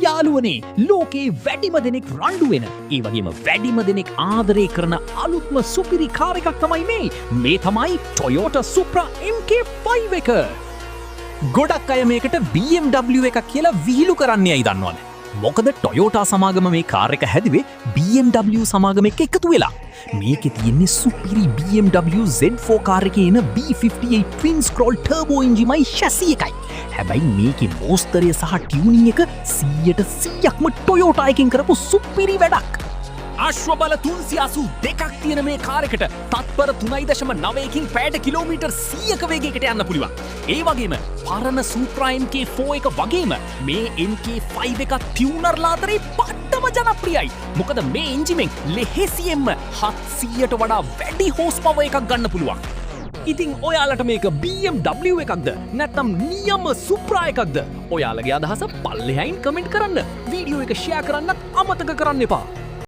යාළුවනේ ලෝකේ වැඩිම දෙනෙක් රණ්ඩු වෙන ඒ වගේම වැඩිම දෙනෙක් ආදරය කරන අලුත්ම සුපිරි කාර් එකක් තමයි මේ තමයි Toyota Supra MK5 එක. ගොඩක් අය මේකට BMW එකක් කියලා විහිළු කරන්නේ ඇයි දන්නවද? මොකද Toyota සමාගම මේ කාර් එක හැදුවේ BMW සමාගම එක්ක එකතු වෙලා. මේකේ තියෙන්නේ සුපිරි BMW Z4 කාර් එකේ එන B58 twin scroll turbo engine මයි chassis එකයි. හැබැයි මේකේ මෝස්තරය සහ ටියුනින් එක 100%ක්ම Toyota එකෙන් කරපු සුපිරි වැඩක්. අශ්වබල 382ක් තියෙන මේ කාර් එකට තත්පර 3.9කින් පැයට කිලෝමීටර් 100ක වේගයකට යන්න පුළුවන්. ඒ වගේම පරණ Supra MK4 එක වගේම මේ MK5 එක ටියුනර්ලා අතරේ පට්ටම ජනප්‍රියයි. මොකද මේ එන්ජිමෙන් ලෙහෙසියෙන්ම 700ට වඩා වැඩි හෝස් පවර් එකක් ගන්න පුළුවන්. ඉතින් ඔයාලට මේක BMW එකක්ද නැත්නම් නියම Supra එකක්ද? ඔයාලගේ අදහස පල්ලෙහායින් කමෙන්ට් කරන්න. වීඩියෝ එක ෂෙයා කරන්නත් අමතක කරන්න එපා.